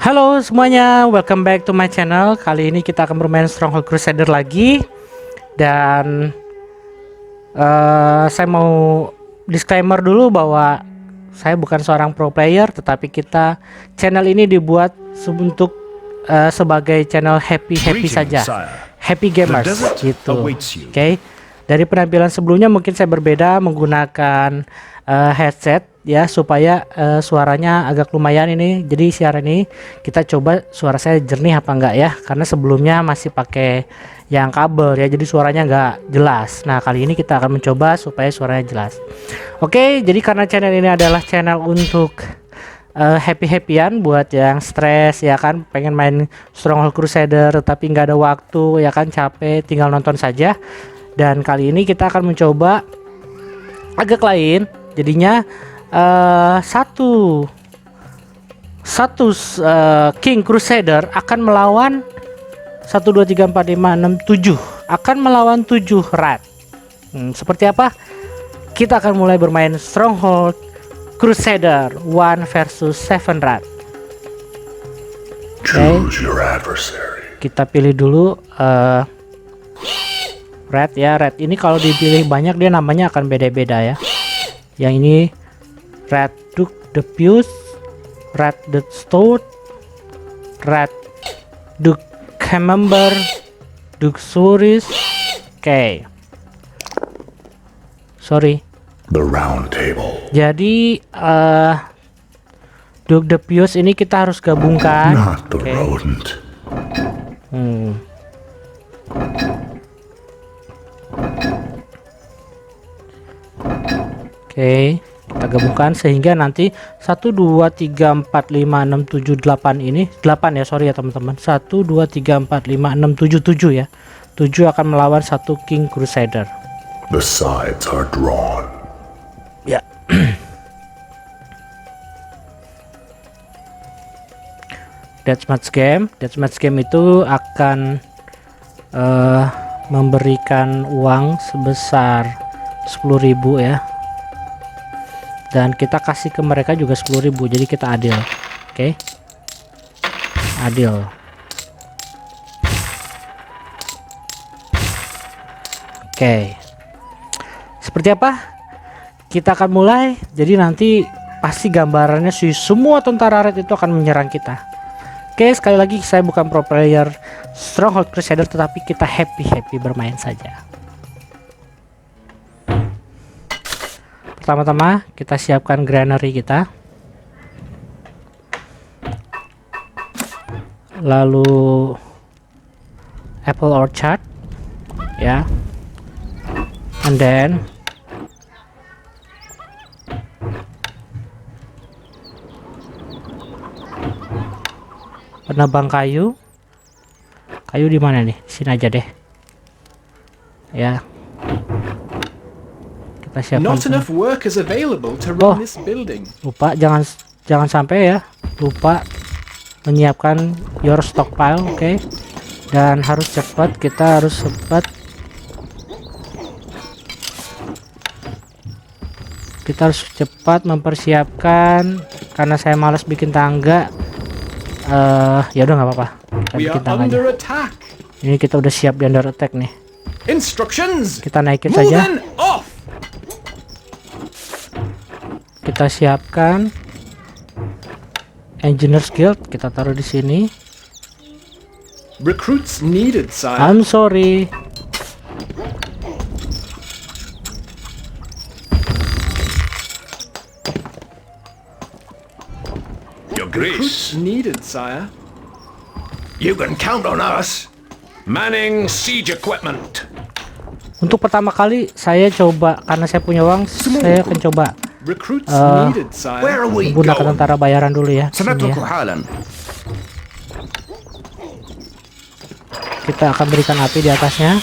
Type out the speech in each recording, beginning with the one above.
Halo semuanya, welcome back to my channel. Kali ini kita akan bermain Stronghold Crusader lagi. Dan saya mau disclaimer dulu bahwa saya bukan seorang pro player, tetapi channel ini dibuat untuk sebagai channel happy saja, happy gamers gitu. Oke. Dari penampilan sebelumnya mungkin saya berbeda menggunakan headset ya, supaya suaranya agak lumayan ini. Jadi siaran ini kita coba suara saya jernih apa enggak ya, karena sebelumnya masih pakai yang kabel ya, jadi suaranya enggak jelas. Nah kali ini kita akan mencoba supaya suaranya jelas. Oke, jadi karena channel ini adalah channel untuk happy-happyan buat yang stres ya kan, pengen main Stronghold Crusader tetapi nggak ada waktu ya kan, capek tinggal nonton saja. Dan kali ini kita akan mencoba agak lain, jadinya satu King Crusader akan melawan 1 2 3 4 5 6 7 akan melawan 7 rat. Seperti apa? Kita akan mulai bermain Stronghold Crusader 1 versus 7 rat. Kita pilih dulu red ya. Red ini kalau dipilih banyak dia namanya akan beda-beda ya. Yang ini Red Duke the Fuse, Red the Stout, Red Duke Camembert, Duke Suris. Oke. Sorry. The round table. Jadi Duke the Fuse ini kita harus gabungkan. Not the rodent. Oke, kita gabungkan sehingga nanti 1 2 3 4 5 6 7 8 ini 8 ya, sorry ya teman-teman. 1 2 3 4 5 6 7 7 ya. 7 akan melawan 1 King Crusader. The sides are drawn. Ya. Deathmatch game itu akan memberikan uang sebesar 10.000 ya. Dan kita kasih ke mereka juga 10.000, jadi kita adil. Oke. Adil. Oke. Seperti apa? Kita akan mulai. Jadi nanti pasti gambarannya sih semua tentara red itu akan menyerang kita. Oke, sekali lagi saya bukan pro player Stronghold Crusader, tetapi kita happy bermain saja. Pertama-tama kita siapkan granary kita, lalu apple orchard ya, and then penebang kayu di mana nih? Sini aja deh ya. Not enough workers available to run this building. Lupa, jangan sampai ya lupa menyiapkan your stockpile. Oke. Dan harus cepat, kita harus cepat. Kita harus cepat mempersiapkan karena saya malas bikin tangga. Ya udah nggak apa-apa. Kita bikin tangga aja. Ini kita udah siap di under attack nih. Instructions. Kita naikin saja. Kita siapkan Engineers Guild, kita taruh di sini. Recruits needed, sire. I'm sorry. Your Recruits Grace, needed, sire. you can count on us. Manning siege equipment. Untuk pertama kali saya coba, karena saya punya uang, saya akan coba Recruits needed, sire. Where are we menggunakan going? tentara bayaran dulu ya. Sini ya. حالا. Kita akan berikan api di atasnya.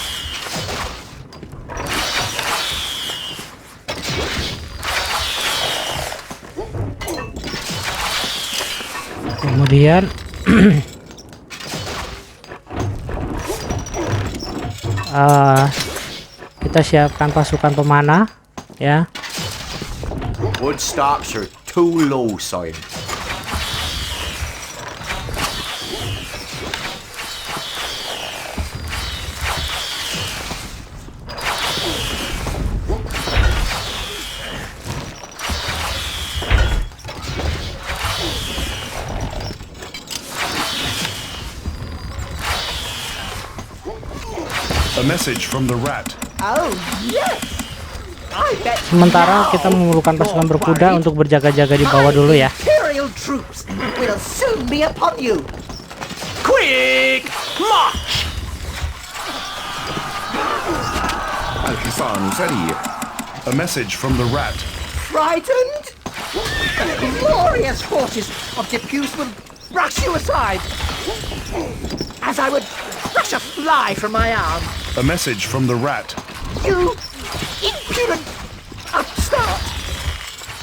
Kemudian kita siapkan pasukan pemanah ya. Wood stocks are too low, sire. A message from the rat. Oh, yes. I bet Sementara now kita memerlukan pasukan you're berkuda worried. untuk berjaga-jaga di bawah My dulu ya. Imperial troops will soon be upon you. Quick! March! الحصان سريع. A message from the rat. Frightened? The glorious forces of Depuce will brush you aside, as I would brush a fly from my arm. A message from the rat. You impudent upstart!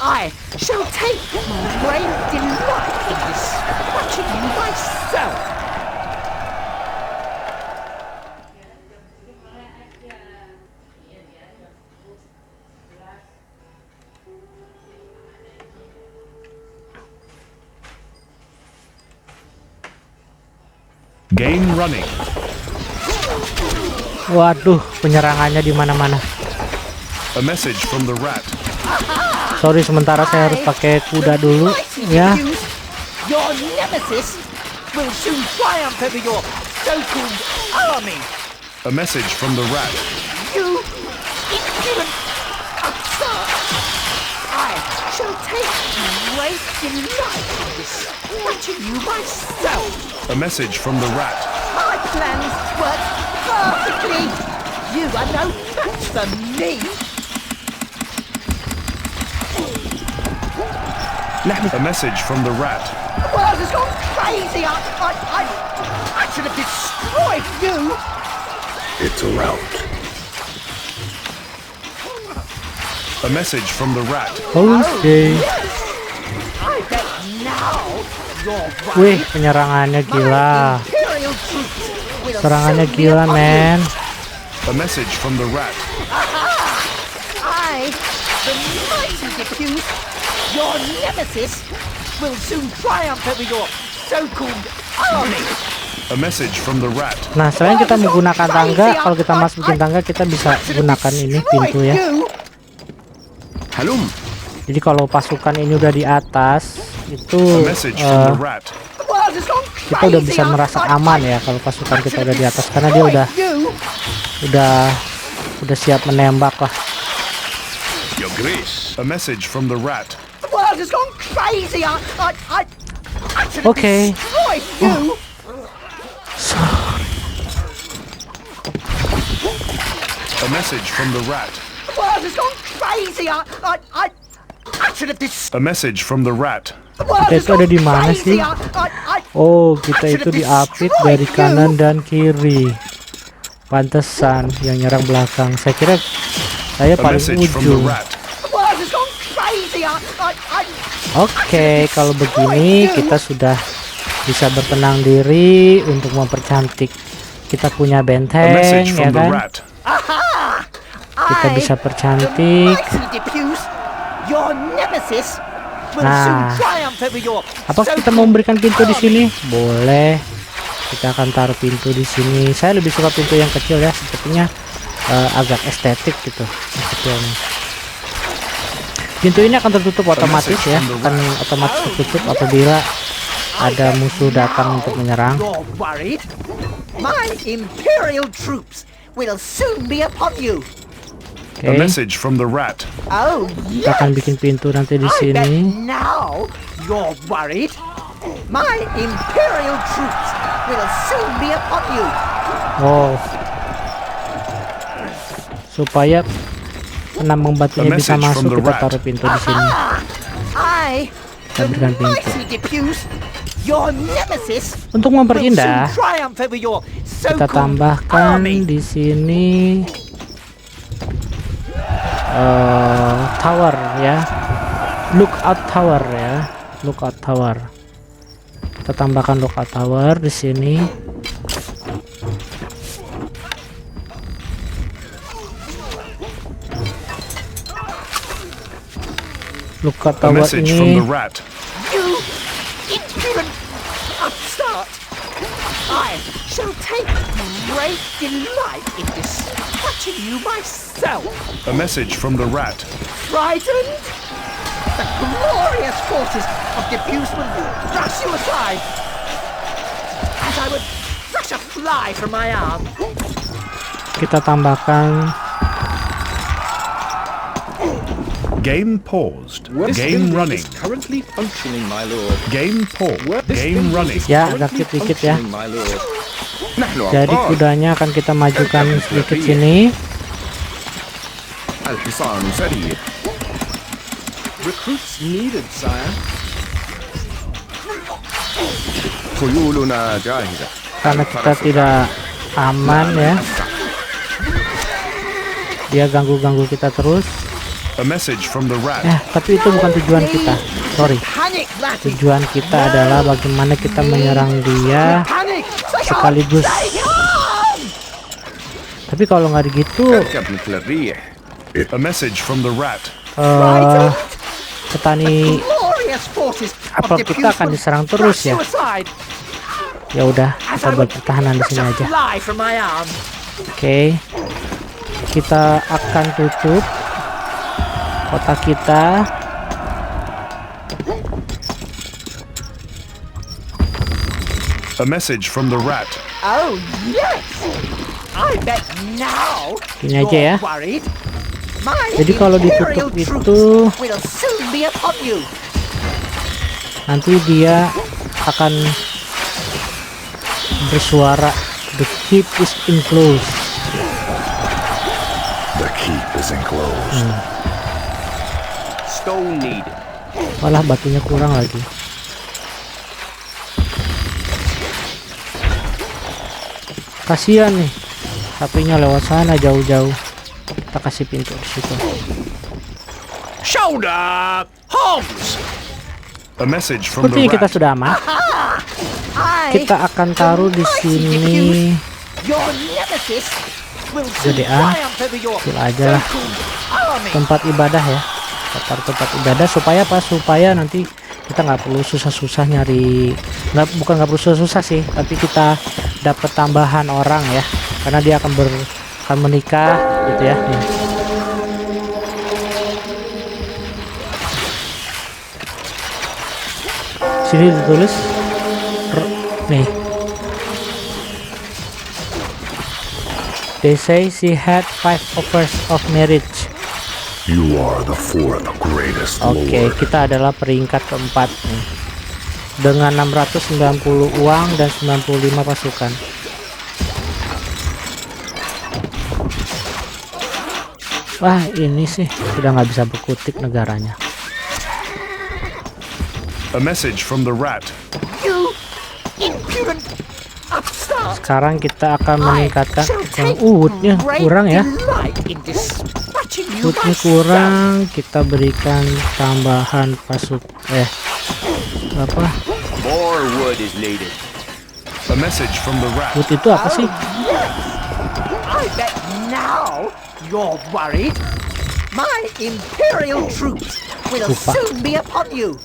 I shall take great delight in dispatching you myself. Game running. Waduh, penyerangannya di mana-mana. A message from the rat. Sorry, sementara saya harus pakai kuda dulu ya. Your nemesis will soon triumph over your so-called army. A message from the rat. You impudent upstart! I shall take great delight in dispatching you myself. A message from the rat. My plans work perfectly. You are no match for me. A message from the rat. The world has gone crazy. I should have destroyed you. It's a rout. A message from the rat. Oke. I bet now you're Wih, right. penyerangannya gila. Imperial troops will Serangannya soon be gila, upon men. A message from the rat. I, the mighty Depuce, your nemesis, will soon triumph over your so-called army. A message from the rat. Nah, selain kita menggunakan tangga, kalau kita masukin tangga kita bisa gunakan ini pintu ya. هلم. Jadi kalau pasukan ini udah di atas, itu A message from the rat. The world has gone kita udah crazy. bisa merasa aman ya kalau pasukan kita udah di atas, karena dia udah siap menembak lah. Your Grace. A message from the rat. The world has gone crazy. I should have Okay. destroyed you. A message from the rat. The world has gone crazy. I should have destroyed. A message from the rat. The world Kita has itu ada gone di mana crazy. sih? Oh, kita itu diapit dari kanan dan kiri. Pantesan yang nyerang belakang. Saya kira saya A paling message from the ujung. rat. The world has gone crazy. Oke, kalau begini kita sudah bisa bertenang diri untuk mempercantik. Kita punya A benteng, message ya from the kan? rat. Kita bisa percantik. Your nemesis will Nah. soon triumph over your Apakah kita mau memberikan pintu di sini? Boleh. Kita akan taruh pintu di sini. Saya lebih suka pintu yang kecil ya, sepertinya agak estetik gitu. Yang kecilnya. Pintu ini akan tertutup otomatis ya, akan otomatis tertutup apabila ada musuh datang untuk menyerang. You're worried? My Imperial troops will soon be upon you. A Oke, message from the rat. Oh, kita akan bikin pintu nanti di I bet sini. now you're worried. My Imperial troops will soon be upon you. Oh, supaya penambang batunya A bisa message from masuk, the kita rat. taruh pintu di sini. I, the berikan pintu. mighty Depuce, your nemesis, Untuk will memperindah, soon triumph over your kita so-called tambahkan army. di sini tower ya, lookout tower ya, lookout tower. Kita tambahkan lookout tower di sini. Lookout A tower message from the ini rat. You impudent upstart! I shall take great delight in dispatching you myself. A message from the rat. Frightened? The glorious forces of Depuce will brush you aside, as I would brush a fly from my arm. kita tambahkan Game paused. This Game building running. is currently functioning, my lord. Game paused. This Game building running. is Ya, currently agak dikit ya. functioning, my lord. نحن Jadi أبطال. kudanya akan kita majukan sedikit sini. الحصان سريع. Recruits needed, sire. خيولنا جاهزة. Karena kita tidak aman ya, dia ganggu-ganggu kita terus. A message from the rat. Tapi itu bukan tujuan kita, sorry. Panic, laddie. Tujuan kita adalah bagaimana kita menyerang dia Panic. They sekaligus. Tapi kalau nggak gitu, تركب مثل الريح. A message from the rat. petani glorious forces of apel kita akan diserang terus ya. Ya udah, kita buat pertahanan di sini aja. Fly from my arm. Oke, kita akan tutup kota kita. A message from the rat. Oh yes. I bet now Ini aja ya. you're worried. My Jadi kalau imperial ditutup troops itu will soon be upon you. nanti dia akan bersuara, the keep is enclosed. The keep is enclosed. Stone needed. Malah batunya kurang lagi. Kasihan nih, sapinya lewat sana jauh-jauh. Kita kasih pintu di situ. Shoulder! Homs! A message from the Sepertinya kita rat. sudah aman. Kita akan taruh di sini. Your nemesis will Jadi triumph over your kecil aja lah. army. Tempat ibadah ya. Kita taruh tempat ibadah supaya apa? Supaya nanti kita nggak perlu susah-susah nyari. Bukan nggak perlu susah-susah sih, tapi kita dapat tambahan orang ya. Karena dia akan menikah gitu ya. Nih. Sini ditulis nih. They say she had 5 offers of marriage. You are the fourth greatest Oke, kita adalah peringkat keempat nih. Dengan 690 uang dan 95 pasukan. Wah, ini sih sudah nggak bisa berkutik negaranya. A message from the rat. You impudent upstart. Sekarang kita akan meningkatkan shall yang take woodnya great kurang ya. delight in dispatching you Woodnya myself. kurang, kita berikan tambahan apa? More wood is needed. A message from the rat. Wood itu apa sih? I bet now you're worried. My imperial troops will Lupa. soon be upon you.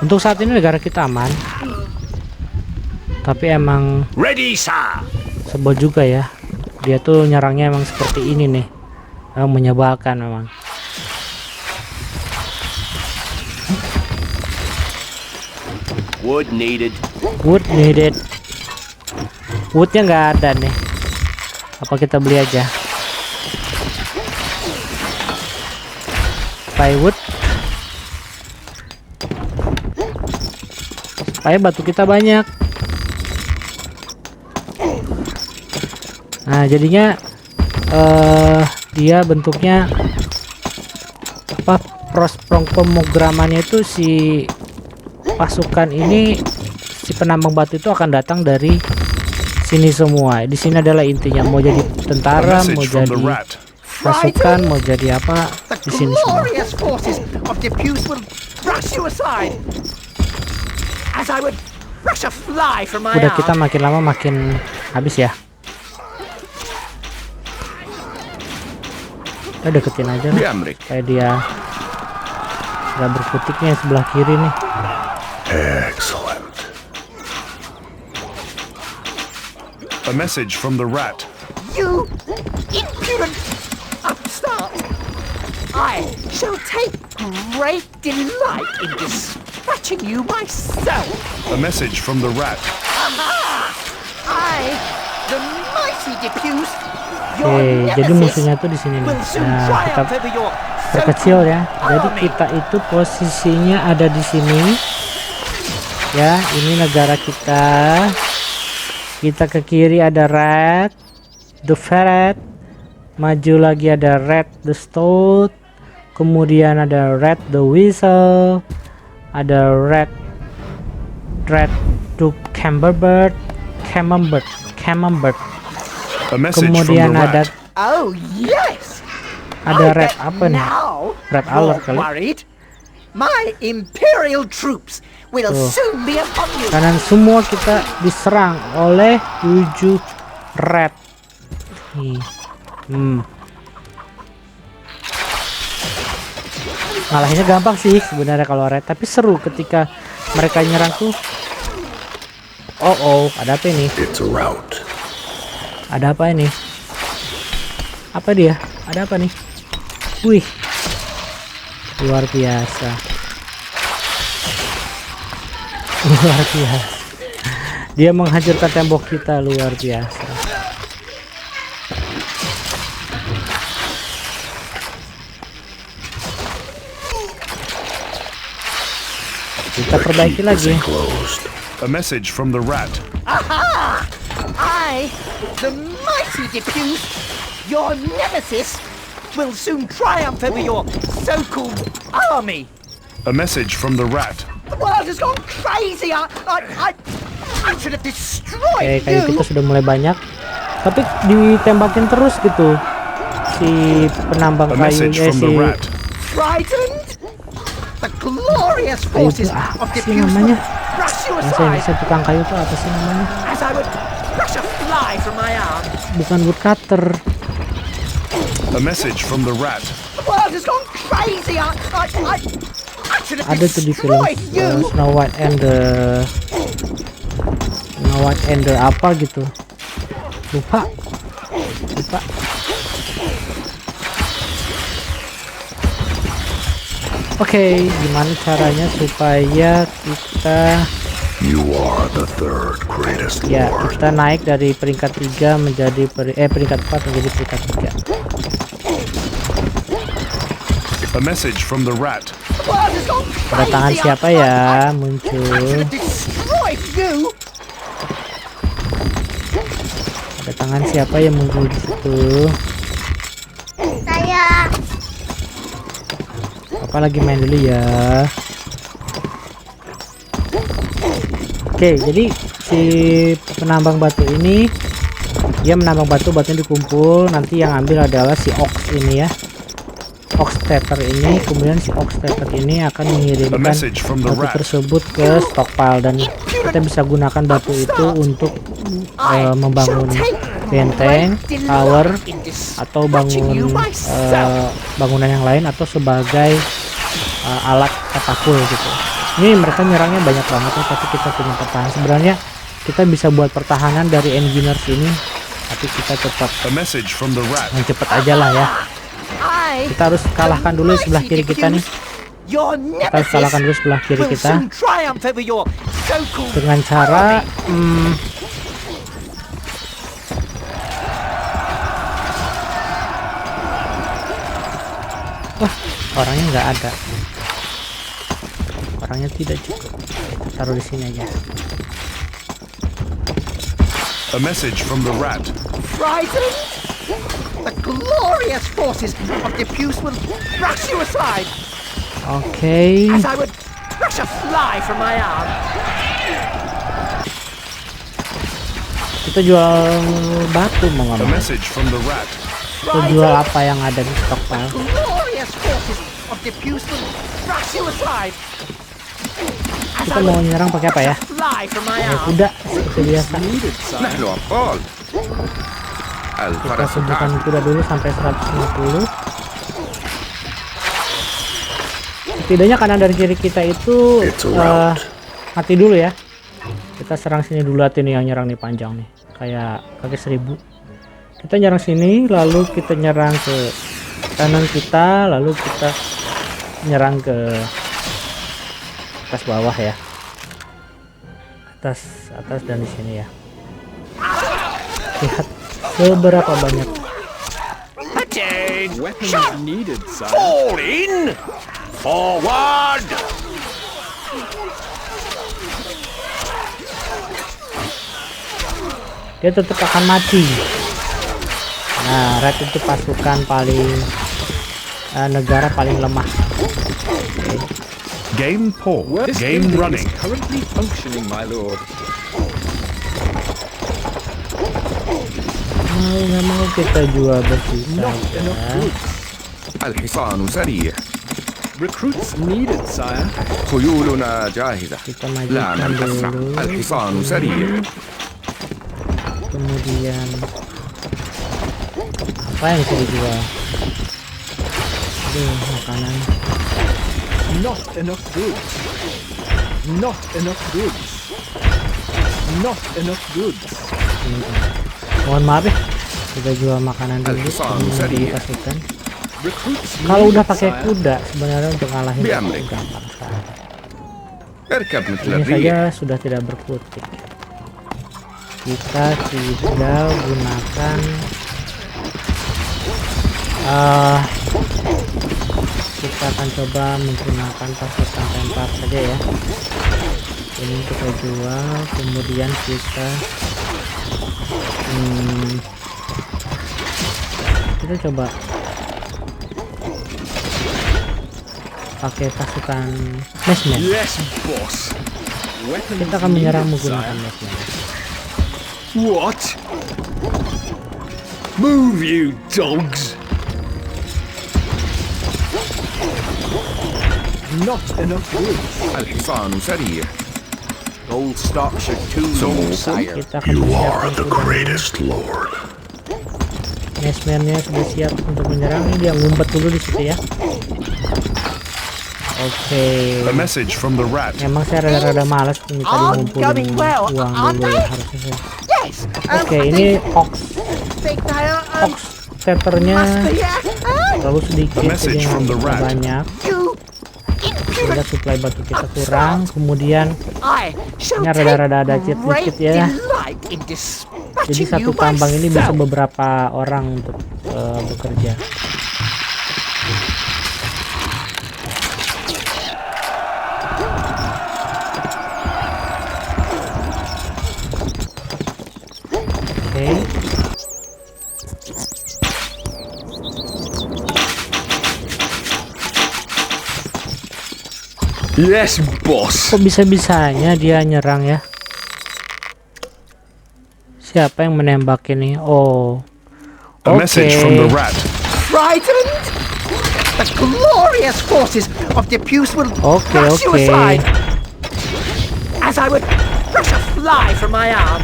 Untuk saat ini negara kita aman. Tapi emang Ready, sir! sebel juga ya. Dia tuh nyerangnya emang seperti ini nih. Emang menyebalkan memang. Wood needed. Wood needed. Woodnya nggak ada nih. Apa kita beli aja? Plywood. Supaya batu kita banyak. Nah, jadinya dia bentuknya apa? Pemrogramannya itu si pasukan ini, si penambang batu itu akan datang dari sini semua. Di sini adalah intinya, mau jadi A tentara, mau message from the jadi rat. pasukan, mau jadi apa, The di sini semua. glorious forces of Depuce will brush you aside, as I would brush a fly from my Udah kita arm. makin lama makin habis ya. Kita deketin aja lah, بأمرك. kayak dia nggak berkutiknya sebelah kiri nih. Excellent. A message from the rat. You impudent upstart! I shall take great delight in dispatching you myself. A message from the rat. I, the mighty Depuce, Oke, jadi musuhnya tuh di sini nih. will soon Nah, kita triumph over your perkecil ya. Jadi army. kita itu posisinya ada di sini. Ya, ini negara kita. Kita ke kiri ada red, the ferret. Maju lagi ada red, the stout. Kemudian ada red, the whistle. Ada red to camembert. A message from the Kemudian ada rat. Oh yes. ada I red bet apa nih? now Red you're alert kali. worried. My imperial troops will Tuh. soon be upon you. Kanan semua kita diserang oleh 7 red. Nih. Ngalahinnya gampang sih sebenarnya kalau red, tapi seru ketika mereka nyerang tuh. Oh, ada apa ini? It's a rout. Ada apa ini? Apa dia? Ada apa nih? Wih, luar biasa. Luar biasa. Dia menghancurkan tembok kita, luar biasa. Kita perbaiki lagi. Closed. A message from the rat. I, the mighty Depuce, your nemesis, will soon triumph over your so-called army. A message from the rat. The world has gone crazy. I should have Oke, destroyed kayu you. kita sudah mulai banyak, tapi ditembakin terus gitu si penambang A kayu. message from the Si rat. Frightened? The glorious kayu forces itu apa of sih Depuce namanya? will brush you Yang aside saya tukang kayu itu apa sih namanya? as I would brush a fly from my arm. Bukan woodcutter. A message from the rat. The world has gone crazy. I should have Ada tuh di film destroyed you. Snow White and the apa gitu. Lupa. Oke, gimana caranya supaya kita You are the third greatest ya lord. kita naik dari peringkat 3 menjadi peringkat 4 menjadi peringkat 3. A message from the rat. The world has gone Kedatangan crazy. siapa ya muncul? I should have destroyed you. Kedatangan siapa yang muncul di situ? Saya. Apa lagi main dulu ya? Oke, jadi si penambang batu ini dia menambang batunya dikumpul, nanti yang ambil adalah si ox ini ya. Ox tether ini, kemudian si ox tether ini akan A mengirimkan message from the batu rat. tersebut ke stockpile dan kita bisa gunakan batu itu untuk membangun benteng, tower atau bangun bangunan yang lain atau sebagai alat katapul gitu. Ini mereka nyerangnya banyak banget ya, tapi kita punya pertahanan. Sebenarnya kita bisa buat pertahanan dari engineers ini, tapi kita tetap A message from the rat. yang cepet aja lah ya. Kita harus kalahkan dulu sebelah kiri kita nih. Kita harus kalahkan dulu sebelah kiri kita dengan cara wah, orangnya nggak ada. Orangnya tidak cukup. Kita taruh di sini aja. A message from the rat. Frightened? The glorious forces of Depuce will brush you aside Oke. as I would brush a fly from my arm. Kita jual batu mau nggak A mau. message from the rat. Kita jual apa yang ada di stockpile. Glorious forces of Depuce will brush you aside as Kita I mau would nyerang pakai apa ya? fly from my Pakai arm. kuda seperti biasa. نحن أبطال Kita الفرس kumpulkan تعد kuda dulu sampai 150. Setidaknya kanan dan kiri kita itu It's a rout. mati dulu ya. Kita serang sini dulu, hati nih yang nyerang nih panjang nih, kayak kaki 1000. Kita nyerang sini, lalu kita nyerang ke kanan kita, lalu kita nyerang ke atas bawah ya. Atas dan di sini ya. Lihat seberapa banyak. Attain! Weapons needed, sire. Fall in! Forward! Dia tetap akan mati. Nah, red itu pasukan paling negara paling lemah. Game paused. This Game building running. is currently functioning, my lord. Mau nggak mau kita jual besi Not enough saja. goods. الحصان سريع. Recruits needed, sire. خيولنا جاهزة. Kita لا majukan من أسرع. dulu. الحصان سريع. Kemudian apa yang bisa dijual? Makanan. Not enough goods. Not enough goods. Not enough goods. Mohon maaf ya, kita jual makanan dulu. Al-Hisan kemudian Sari. pasukan. Recruits Kalau udah needed, pakai sire. kuda sebenarnya untuk ngalahin Biamrik. itu gampang sekali. اركب مثل Ini الريح. saja sudah tidak berkutik. Kita tidak gunakan kita akan coba menggunakan pasukan tembak saja ya. Ini kita jual, kemudian kita kita coba pakai pasukan mesmen. Yes, boss. Weapons Kita akan menyerang needed, menggunakan sire. mesmen. What? Move, you dogs! Not enough goods. الحصان سريع. Gold stock should too low, sire. Kita akan persiapkan kuda. Lord. Mesmennya sudah siap untuk menyerang. Ini dia ngumpet dulu di situ ya. Oke. A message from the rat. Emang saya rada-rada malas nih tadi All ngumpulin going well, uang aren't dulu they? ya harusnya saya. Yes. Oke, ini ox Think they are, tethernya must be, terlalu sedikit, A message jadi from the nggak rat. banyak. you Sehingga suplai batu kita kurang. Kemudian I shall ini take rada-rada ada cheat great dikit ya. delight in Jadi dispatching satu you tambang ini bisa myself. beberapa orang untuk bekerja. Oke. Yes, boss. Kok bisa-bisanya dia nyerang ya? Siapa yang menembak ini? Oh. A message from the rat. Frightened? The glorious forces of Depuce will Oke, brush you oke. aside as I would brush a fly from my arm.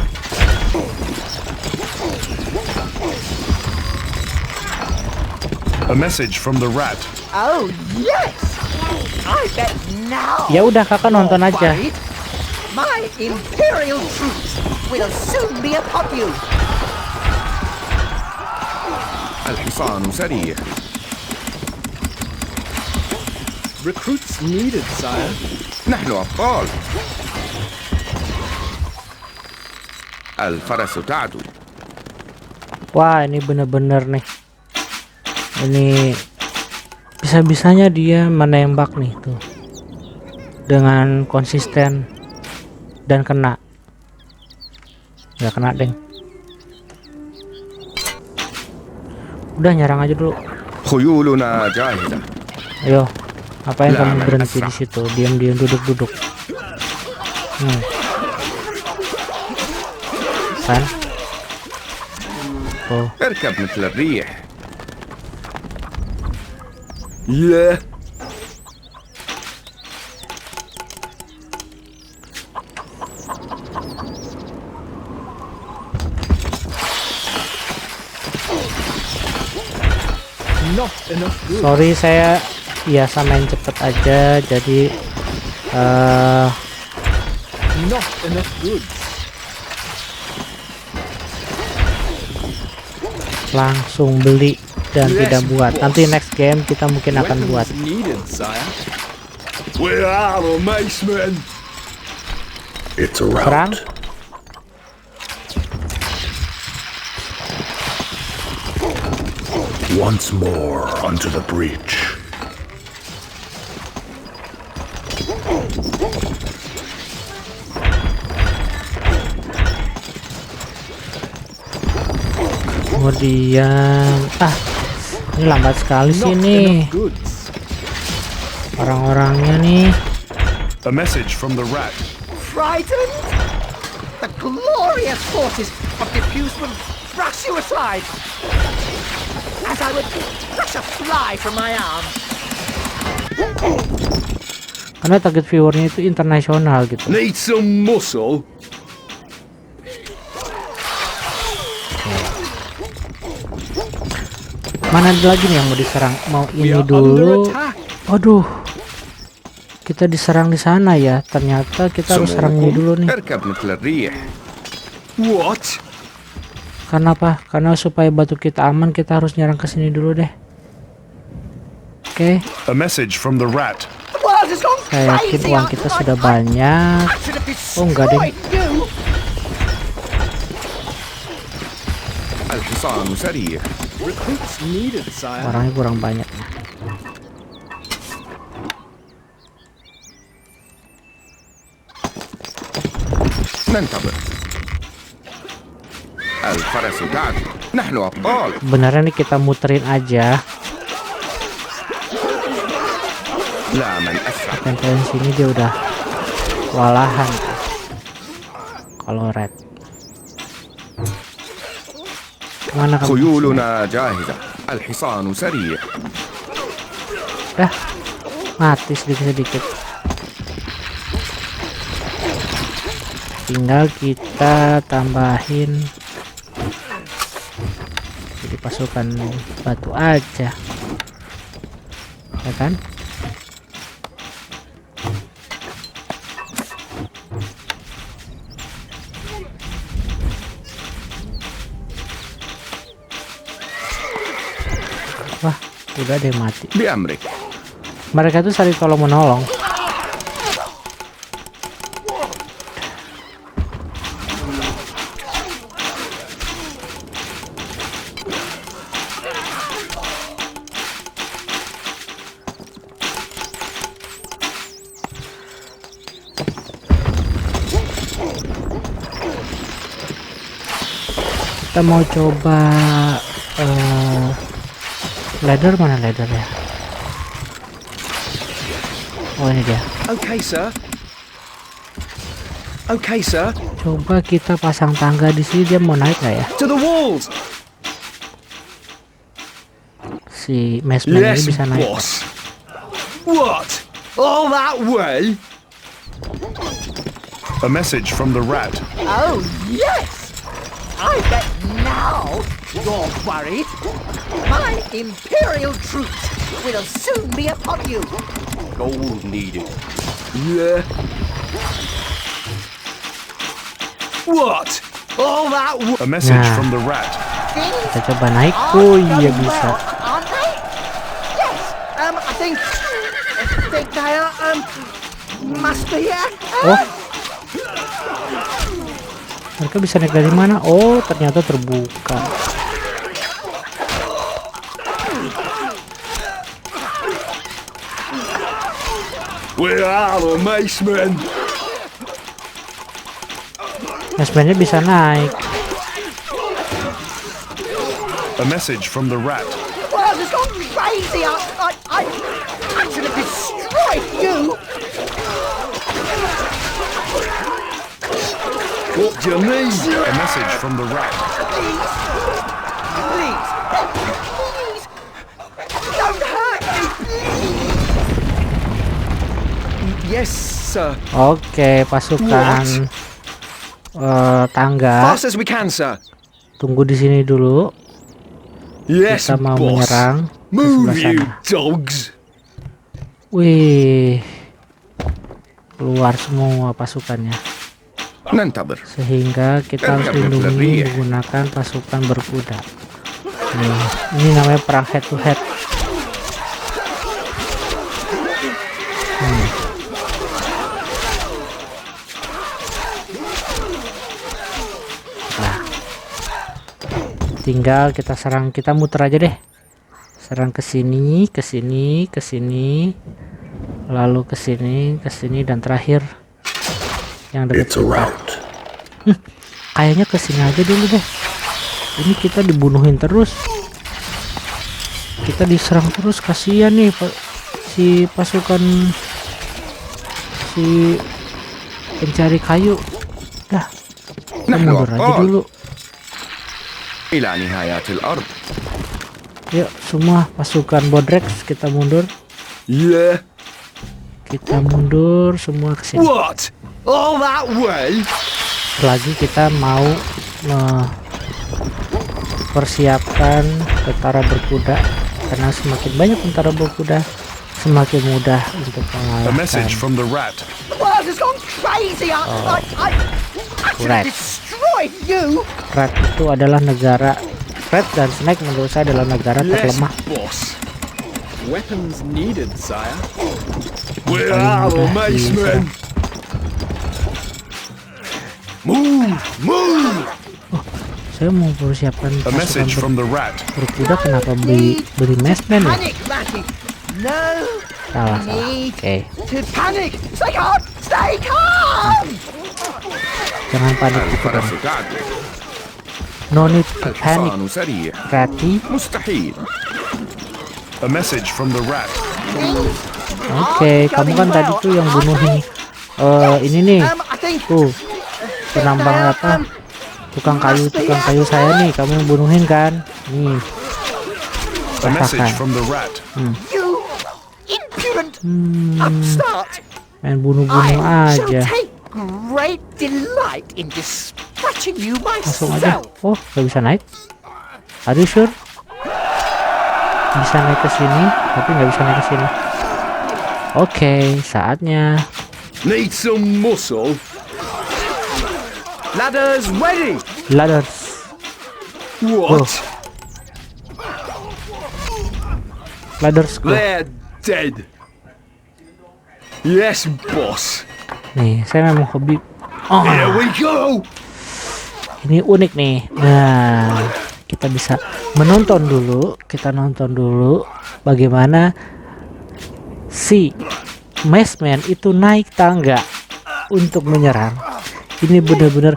A message from the rat. Oh yes, I bet now. Ya udah kakak nonton you're aja. worried. My imperial troops will soon be upon you. الحصان سريع. Recruits needed, sire. نحن أبطال. الفرس تعدو. Wah, ini bener-bener nih. Ini bisa-bisanya dia menembak nih tuh. Dengan konsisten dan kena. Nggak kena, deng. Udah nyerang aja dulu. خيولنا جاهزة. Ayo. Ngapain Lah, kamu main berhenti asrah. di situ? Diam-diam duduk-duduk. Kan? Oh, اركب مثل الريح. لا. Not enough goods. sorry saya biasa main cepet aja, jadi Not enough goods. langsung beli dan tidak buat. Nanti next game kita mungkin akan buat. Weapons needed, sire. Where are the macemen? It's a Perang. rout. Once more onto the breach. Kemudian ini lambat sekali sih nih Goods. orang-orangnya nih. A message from the rat. Frightened? The glorious forces of Diffuse will brush you aside as I would brush a fly from my arm. Karena target viewernya itu internasional gitu. Need some muscle? Mana ada lagi nih yang mau diserang? Mau We ini are dulu. under attack. Waduh, kita diserang di sana ya. Ternyata kita harus serang ini dulu nih. اركب مثل الريح. What? Karena apa? Karena supaya batu kita aman, kita harus nyerang ke sini dulu deh. Oke, A message from the rat. The world has gone saya yakin crazy. uang kita sudah banyak. I should have Oh, enggak, deh. destroyed you. الحصان سريع. Recruits needed, sire. Orangnya kurang banyak. ننتظر. الفرس تعدو. نحن أبطال. Beneran nih kita muterin aja. لا من أسرع. Tempelin sini dia udah walahan. Kalau red. Kemana kamu? خيولنا جاهزة. الحصان سريع. Mati sedikit-sedikit. Tinggal kita tambahin jadi pasukan batu aja, ya kan? Wah, udah deh mati. بأمرك. Mereka tuh saling tolong menolong. Kita mau coba ladder, mana ladder ya? Oh, ini dia. Okay, sir. Okay, sir. Coba kita pasang tangga di sini, dia mau naik nggak ya? To the walls. Si Mesman ini bisa naik. boss. What? All that way? A message from the rat. Oh, yes! I bet now you're worried. My Imperial troops will soon be upon you. Gold needed. Yeah. What? All that way? A message Nah. from the rat. Things Kita coba naik. are Oh iya going bisa. well, aren't they? Yes. I think they are. Must be here. Oh, mereka bisa naik dari mana? Oh, ternyata terbuka. Where are the macemen? Mesmannya bisa naik. A message from the rat. The world has gone crazy. I should have destroyed you. What do you need? A message from the rat. Please, please, don't hurt me, please. Yes, sir. Oke, pasukan tangga. Fast as we can, sir. Tunggu di sini dulu. Yes, Kita mau boss. menyerang ke Move, sebelah you sana. dogs. Wih, keluar semua pasukannya. ننتظر. Sehingga kita harus lindungi menggunakan pasukan berkuda. Nih, ini namanya perang head to head. Nah, tinggal kita serang, kita muter aja deh. Serang ke sini, ke sini, ke sini, lalu ke sini, ke sini, dan terakhir yang dekat kita. Kayaknya ke sini aja dulu deh. Ini kita dibunuhin terus. Kita diserang terus, kasihan nih si pasukan si pencari kayu. Dah, kita نحن mundur aja dulu. أبطال إلى نهاية الأرض. Yuk, semua pasukan Bodrex kita mundur. Yeah. Kita mundur semua ke sini. What? All that way? Lagi kita mau persiapkan tentara berkuda, karena semakin banyak tentara berkuda semakin mudah untuk A mengalahkan. message from the rat. The world has gone crazy. I actually Rat. destroyed you. Rat itu adalah negara, Rat dan Snake menurut saya adalah negara Yes, terlemah. boss. Weapons needed, sire. Where are the macemen? Move! Move! Saya mau persiapkan A message from the rat. berkuda, kenapa beli mesmen ya? Panic, laddie. No Salah. need Oke, to panic. Stay calm. Stay calm. jangan panik gitu dong. الفرس تعدو. No need to panic, الحصان سريع. Ratty. مستحيل. A message from the rat. Oke, kamu kan tadi tuh yang bunuhin ini nih. I think Tuh, penambang apa? Tukang kayu saya nih, kamu yang bunuhin kan? Nih, A message rasakan. from the rat. you impudent upstart. Main bunuh-bunuh I shall aja. take great delight in dispatching you Langsung aja. myself. Oh, gak bisa naik. Are you sure? Bisa naik ke sini, tapi nggak bisa naik ke sini. Oke, saatnya. Need some muscle. Ladders ready. Ladders. What? Ladders go. They're dead. Yes, boss. Nih, saya memang hobi. Oh, Here we go. ini unik nih. Nah, kita bisa menonton dulu. Kita nonton dulu bagaimana si Maceman itu naik tangga untuk menyerang. Ini bener-bener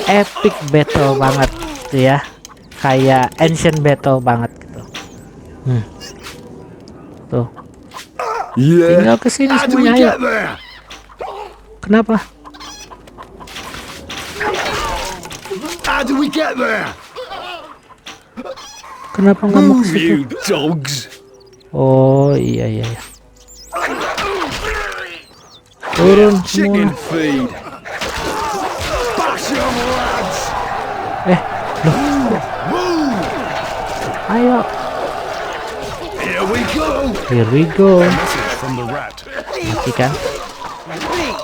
epic battle banget gitu ya, kayak ancient battle banget gitu. Tuh, Yeah. tinggal kesini How do we semuanya. Ayo, get there? kenapa? How do we get there? Kenapa nggak mau ke Move, situ? you dogs. Oh iya iya. Iya. Turun Chicken semua. feed. Bash 'em, lads. Loh, ayo. Here we go. Here we go. A message from the rat. Mati kan? Please,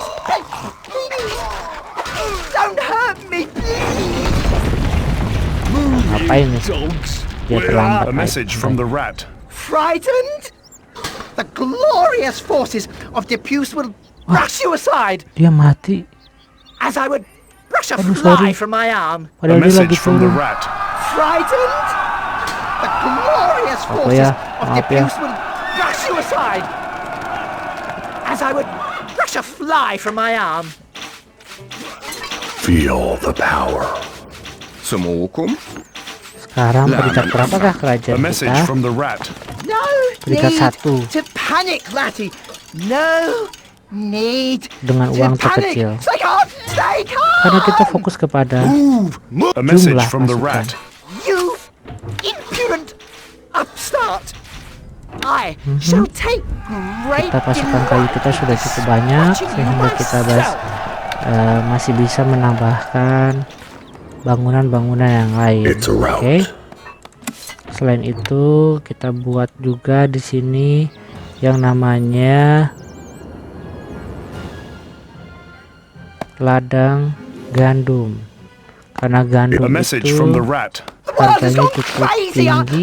don't hurt me, please. Ngapain nih? Dogs. Dia terlambat. A message from the rat. Frightened? The glorious forces of Depuce will brush you aside Dia mati. as I would brush a Aduh, fly sorry. from my arm. A Padahal dia lagi message from the turun. rat. Frightened? The glorious Apa forces ya? of Maaf ya. Depuce will brush you aside as I would brush a fly from my arm. Feel the power. سموكم. Sekarang Lah, peringkat man. berapakah A kerajaan message kita? from the rat. No Peringkat need 1 to panic, laddie. No need dengan to uang panic. terkecil. Stay calm. Stay calm. Karena kita fokus kepada Move. Move. A message Jumlah from the pasukan. rat. You impudent upstart! I shall take great kita pasukan kayu kita sudah cukup banyak sehingga kita masih bisa menambahkan bangunan-bangunan yang lain. It's a rout. Oke. Selain itu kita buat juga di sini yang namanya ladang gandum. Karena A gandum message itu from the rat. world has Harganya gone cukup crazy. tinggi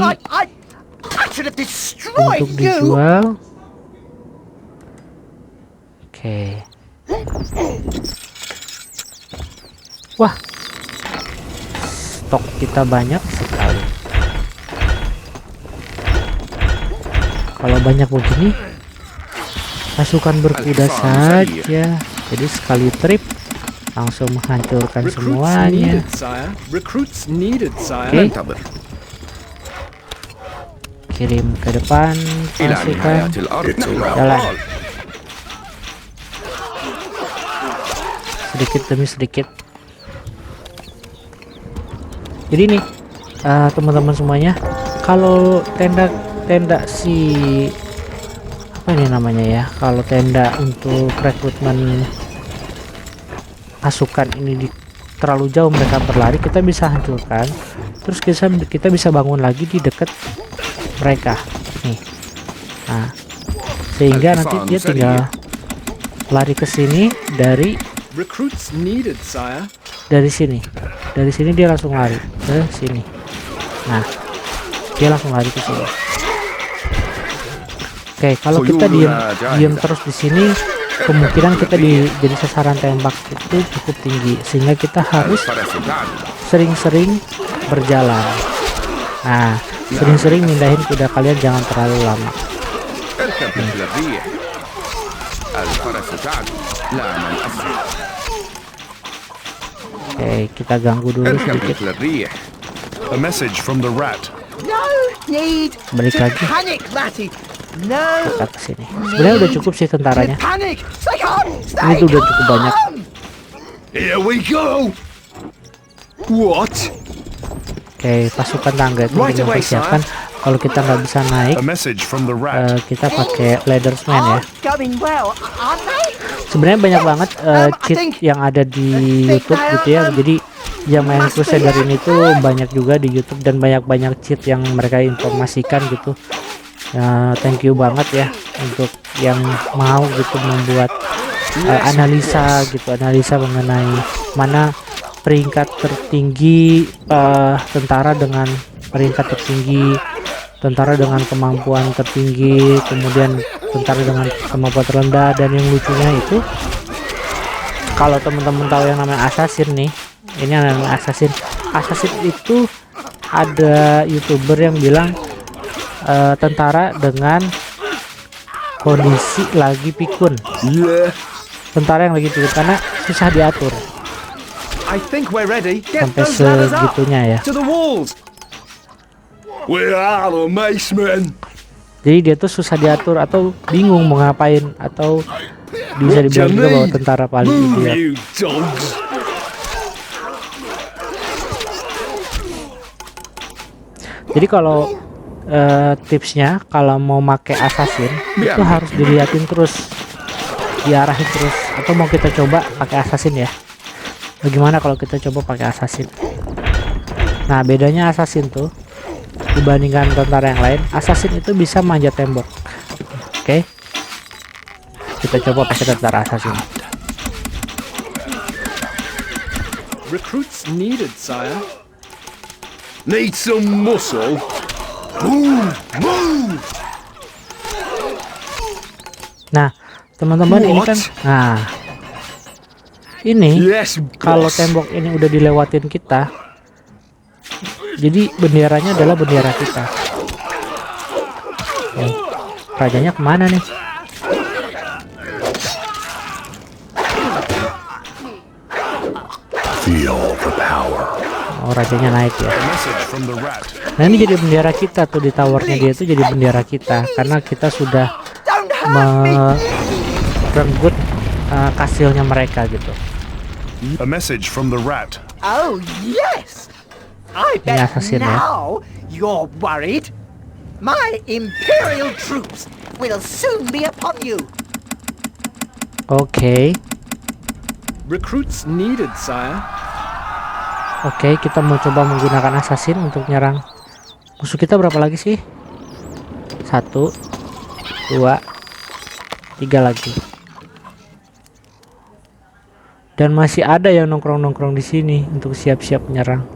I should have destroyed untuk you. dijual. Oke. Wah, stok kita banyak sekali. Kalau banyak begini, pasukan berkuda saja. Jadi sekali trip langsung menghancurkan Recruits semuanya. needed, sire. Recruits needed, sire. Oke, انتظر kirim ke depan إلى pasukan. نهاية الأرض Jalan sedikit demi sedikit. Jadi nih teman-teman semuanya, kalau tenda si apa ini namanya ya, kalau tenda untuk rekrutmen pasukan ini terlalu jauh mereka berlari, kita bisa hancurkan, terus kita bisa bangun lagi di dekat mereka nih. Nah, sehingga nanti dia tinggal lari ke sini dari Recruits needed, sire. sini. Dari sini dia langsung lari ke sini. Nah, dia langsung lari ke sini. Oke, kalau kita diem terus di sini, kemungkinan kita jadi sasaran tembak itu cukup tinggi, sehingga kita harus الفرس تعدو sering-sering berjalan. Nah, sering-sering mindahin kuda kalian, jangan terlalu lama. اركب مثل الريح الفرس تعدو لا من أسرع Oke, kita ganggu dulu اركب sedikit. مثل الريح A message from the rat. No need Balik to lagi. panic, Matty. No Kita ke sini. Sebenarnya udah cukup sih to tentaranya. panic. Stay calm. Ini Stay tuh udah cukup banyak. calm. Here we go! What? Oke, pasukan tangga itu Right kita away, persiapkan. Kalau kita nggak bisa naik, A message from the rat. kita pakai leadersman ya. Are going well, aren't they? Sebenarnya banyak banget cheat yang ada di YouTube gitu ya. Jadi yang main Crusader ini tuh banyak juga di YouTube, dan banyak cheat yang mereka informasikan gitu. Thank you banget ya untuk yang mau gitu membuat analisa mengenai mana peringkat tertinggi tentara dengan peringkat tertinggi, tentara dengan kemampuan tertinggi, kemudian tentara dengan kemampuan terendah. Dan yang lucunya itu, kalau teman-teman tahu yang namanya assassin nih, ini yang namanya assassin itu ada YouTuber yang bilang tentara dengan kondisi lagi pikun, tentara yang lagi pikun karena susah diatur I think we're ready. Get sampai those ladders up. segitunya ya. To the walls. We are the macemen! Jadi dia tuh susah diatur atau bingung mau ngapain, atau bisa dibilang juga bahwa tentara paling idiot. You dogs! Jadi kalau tipsnya kalau mau pakai assassin itu harus diliatin terus, diarahin terus. Atau mau kita coba pakai assassin ya? Bagaimana kalau kita coba pakai assassin? Nah, bedanya assassin tuh dibandingkan tentara yang lain, assassin itu bisa manjat tembok. Oke, kita coba pakai tentara assassin. Recruits needed, sire. Need some muscle? Move! Move! Nah, teman-teman, ini kan, nah ini Yes, kalau boss. tembok ini udah dilewatin kita, jadi benderanya adalah bendera kita. Nih, rajanya kemana nih? Feel the power. Oh, rajanya naik ya. A message from the rat. Nah, ini jadi bendera kita tuh, di towernya dia tuh jadi bendera kita karena kita sudah Don't hurt me. merenggut kastilnya mereka gitu. A message from the rat. Oh, yes! I Ini bet assassin ya. now you're worried. My Imperial troops will soon be upon you. Oke, Recruits needed, sire. oke, kita mau coba menggunakan assassin untuk nyerang musuh kita. Berapa lagi sih? 1, 2, 3 lagi. Dan masih ada yang nongkrong-nongkrong di sini untuk siap-siap menyerang.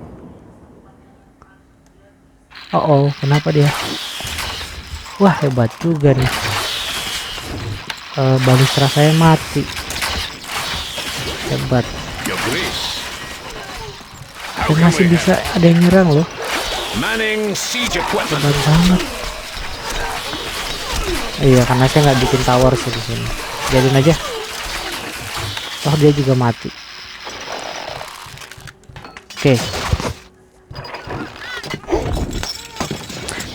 Oh, kenapa dia? Wah, hebat juga nih. Balistra saya mati. Hebat. Your Grace. Dan masih bisa ada yang nyerang loh. Manning siege equipment. Hebat banget. Iya, karena saya nggak bikin tower sih di sini. Jadiin aja. Oh, dia juga mati. Oke.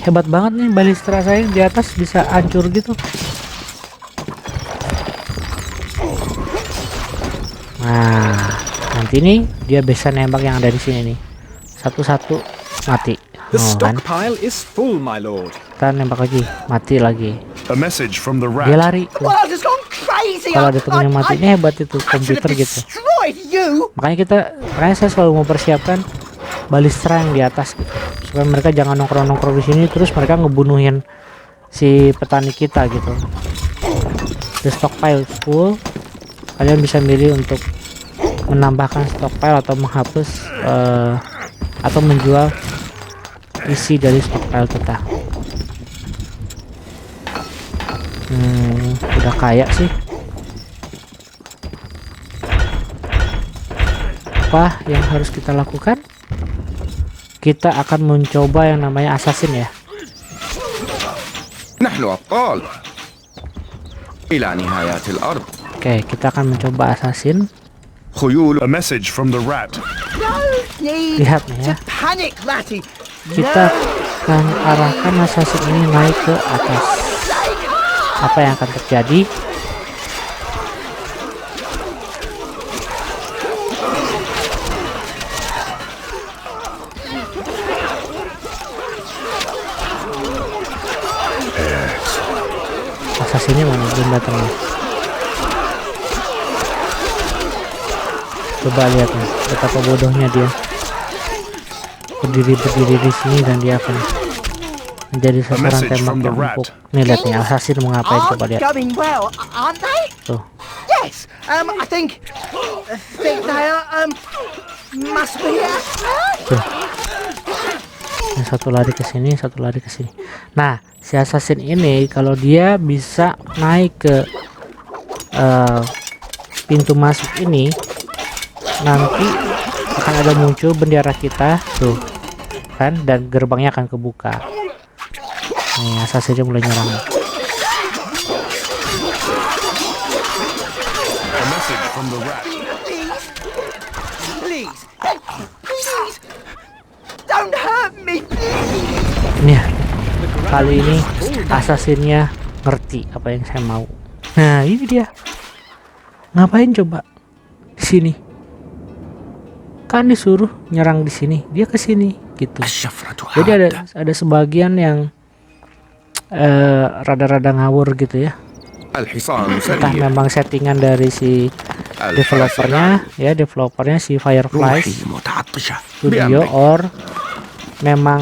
Hebat banget nih balistra saya di atas bisa hancur gitu. Nah, nanti nih dia bisa nembak yang ada di sini nih. Satu-satu mati. The Oh, kan? stockpile is full, my lord. Kita nembak lagi, mati lagi. A message from the Dia rat. lari. The world has gone crazy. Kalau ada temen yang mati ini hebat itu I should have komputer gitu. destroyed you. Makanya saya selalu mempersiapkan balistra yang di atas gitu, supaya mereka jangan nongkrong-nongkrong di sini terus mereka ngebunuhin si petani kita gitu. The stockpile full, kalian bisa milih untuk menambahkan stockpile atau menghapus atau menjual isi dari stockpile kita. Udah kaya sih. Apa yang harus kita lakukan? Kita akan mencoba yang namanya assassin ya. نحن أبطال إلى نهاية الأرض. Oke, kita akan mencoba assassin. خيول. A message from the rat. No need Lihat nih ya. to panic, Ratty. Kita akan arahkan assassin ini naik ke atas. Apa yang akan terjadi? Assassinnya mana? Belum datang nih. Coba lihat nih, betapa bodohnya dia. Berdiri di sini dan dia akan menjadi sasaran message tembak from the yang rat. empuk. Nih lihat nih, assassin mau ngapain, coba Aren't lihat. going well, aren't they? Tuh. Yes. I think they are. Must be here. Tuh. Yang satu lari ke sini, satu lari ke sini. Nah, si assassin ini kalau dia bisa naik ke pintu masuk ini, nanti akan ada muncul bendera kita tuh kan, dan gerbangnya akan kebuka. Nih, assassinnya mulai nyerang. A message from the rat. Please, please, don't hurt me, please. Nih, kali ini assassinnya ngerti apa yang saya mau. Nah, ini dia. Ngapain coba di sini? Kan disuruh nyerang di sini, dia ke sini gitu. Jadi ada sebagian yang rada-rada ngawur gitu ya. الحصان Entah سريع. memang settingan dari si developernya ya, developernya si Firefly روحي متعطشة. Studio, or memang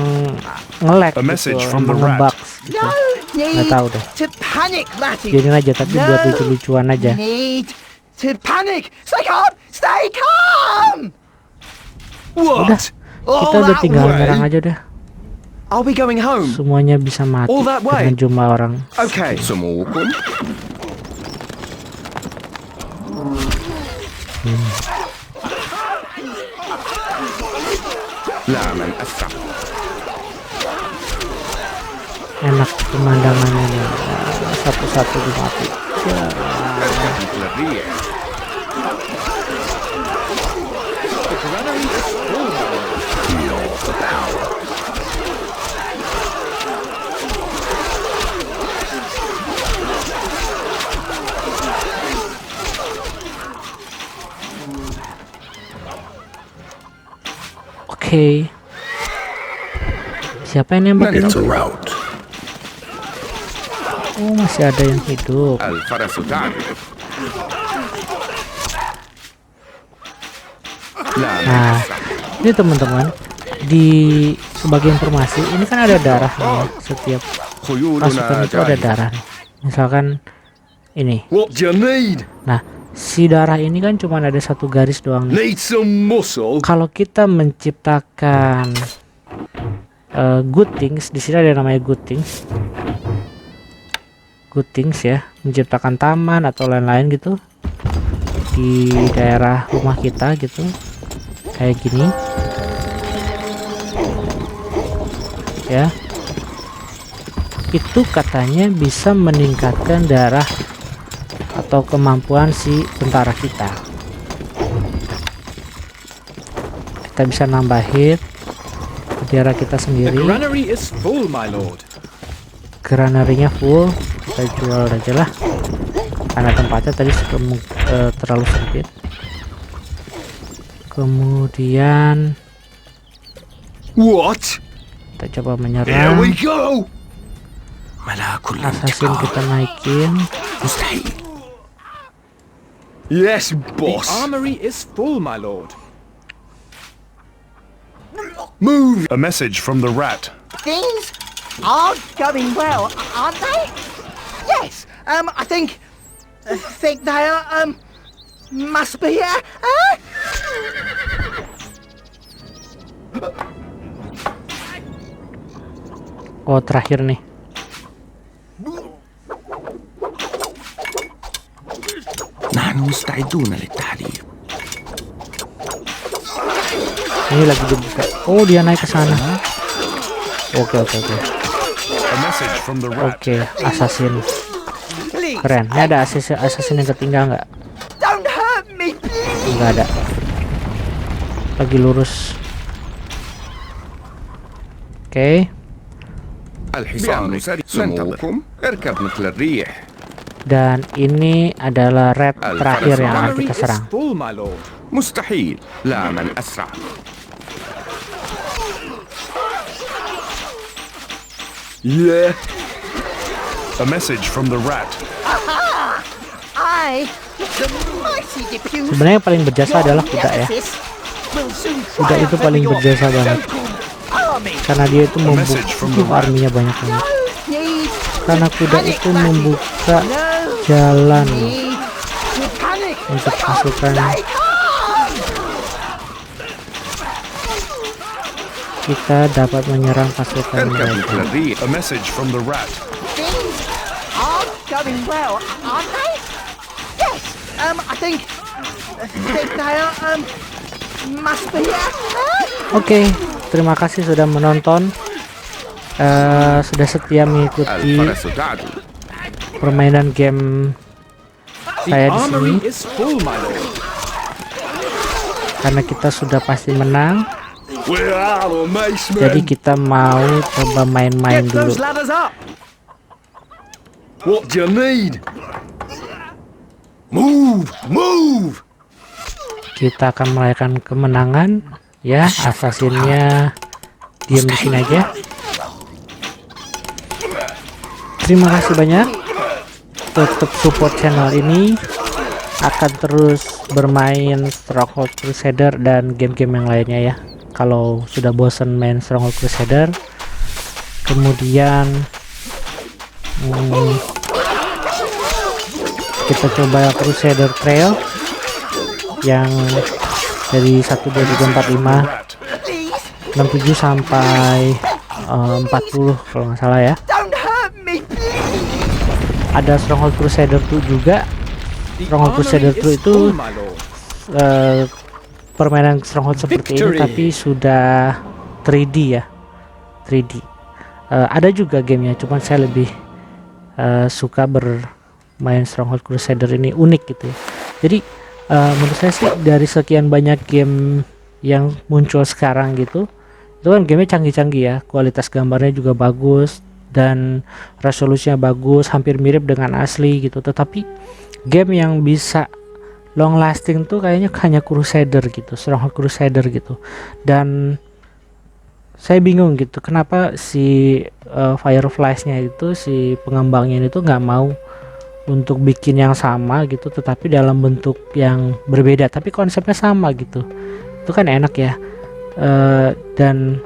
nge-lag A gitu, message from emang the rat. nge-bugs gitu. No Nggak need tahu deh. to panic, Ratty. Jadiin aja, tapi buat lucu-lucuan aja. Need to panic. Stay calm. Stay calm. Udah, kita udah tinggal nyerang aja udah. Are we going home? Semuanya bisa mati All that way? dengan jumlah orang. Okay. سموكم. لا من أسرع. Enak pemandangannya nih. Satu-satu mati. Ya. مثل الريح. Oke. Siapa yang nembak ini? route. Oh, masih ada yang hidup. الفرس تعرف. لا من Nah, أسرع. ini teman-teman, di sebagai informasi ini kan ada darah nih, setiap pasukan خيولنا itu ada جاهزة. darah nih. Misalkan ini. What do you need? Nah, si darah ini kan cuma ada satu garis doang nih. Need some muscle? Kalau kita menciptakan good things. Di sini ada namanya good things. Good things ya, menciptakan taman atau lain-lain gitu di daerah rumah kita gitu, kayak gini ya. Itu katanya bisa meningkatkan darah atau kemampuan si tentara kita. Kita bisa nambahin darah kita The sendiri. granary is full, my lord. Granarinya full, kita jual aja lah karena tempatnya tadi terlalu sempit. Kemudian What? kita coba Here menyerang. we go! Assassin kita naikin. Yes, The boss. armory is full, my lord. Move. A message from the rat. Things are going well, aren't they? Yes. I think they are. Must be. Oh, terakhir nih. نحن مستعدون للتحليل. Ini lagi dibuka. Oh, dia naik ke sana. Oke. A message from the rat. Oke, assassin. Please, Keren. Ini ada assassin yang ketinggal nggak? don't hurt me, please. Nggak ada. Lagi lurus. Oke. الحصان سريع. سنتظركم. اركب مثل الريح. Dan ini adalah red terakhir yang akan Armory kita is serang. full, my lord. مستحيل. لا من أسرع. Yeah. A message from the rat. The mighty diffuse. Sebenarnya yang paling berjasa adalah kuda ya. Kuda itu paling berjasa banget. Karena dia itu membuka arminya banyak banget. Karena kuda itu membuka jalan untuk pasukan. Kita dapat menyerang pasukan اركب مثل mereka. الريح. A message from the rat. Things are going well, aren't they? Yes. I think they are. Must be. Oke, terima kasih sudah menonton. Sudah setia mengikuti الفرس تعدو. permainan game The saya di sini. armory is full, my lord. Karena kita sudah pasti menang, We're out of mace, jadi man. kita mau coba main-main Get dulu. those ladders up. What do you need? Move. Move. Kita akan merayakan kemenangan ya. Assassinnya diam di sini aja. Terima kasih banyak. Tetap support channel ini. Akan terus bermain Stronghold Crusader dan game-game yang lainnya ya. Kalau sudah bosan main Stronghold Crusader, kemudian kita coba Crusader Trail yang dari 1, 2, 3, 4, 5, 67 sampai 40 kalau nggak salah ya. Don't hurt me, please. Ada Stronghold Crusader 2 juga. The Stronghold Crusader armory 2 is itu full, my lord. permainan Stronghold seperti ini Victory. tapi sudah 3D ya. 3D. Ada juga gamenya, cuman saya lebih suka bermain Stronghold Crusader ini, unik gitu ya. Jadi menurut saya sih dari sekian banyak game yang muncul sekarang gitu, itu kan gamenya canggih-canggih ya, kualitas gambarnya juga bagus dan resolusinya bagus, hampir mirip dengan asli gitu. Tetapi game yang bisa long lasting tuh kayaknya hanya Crusader gitu, Stronghold Crusader gitu. Dan saya bingung gitu, kenapa si Fireflies-nya itu, si pengembangnya itu nggak mau untuk bikin yang sama gitu, tetapi dalam bentuk yang berbeda, tapi konsepnya sama gitu. Itu kan enak ya. Dan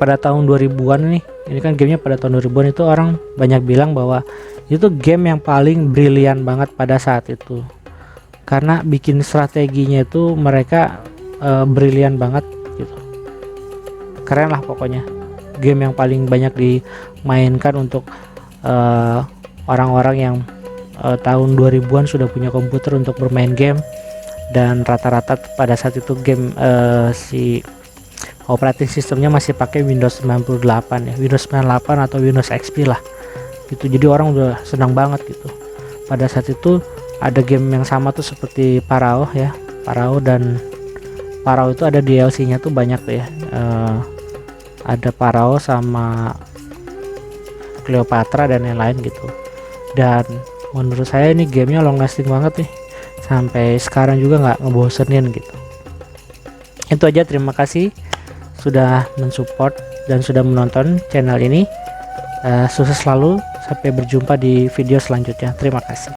pada tahun 2000-an nih, ini kan gamenya pada tahun 2000-an, itu orang banyak bilang bahwa itu game yang paling brilian banget pada saat itu, karena bikin strateginya itu mereka brilian banget gitu, keren lah pokoknya. game yang paling banyak dimainkan untuk orang-orang yang tahun 2000-an sudah punya komputer untuk bermain game. Dan rata-rata pada saat itu game si operating sistemnya masih pakai Windows 98 ya, Windows 98 atau Windows XP lah gitu. Jadi orang udah senang banget gitu. Pada saat itu ada game yang sama tuh seperti Parao ya, Parao, dan Parao itu ada DLC-nya tuh banyak tuh ya. Ada Parao sama Cleopatra dan lain-lain gitu. Dan menurut saya ini gamenya long lasting banget nih, sampai sekarang juga nggak ngebosenin gitu. Itu aja, terima kasih sudah mensupport dan sudah menonton channel ini. Sukses selalu, sampai berjumpa di video selanjutnya. Terima kasih.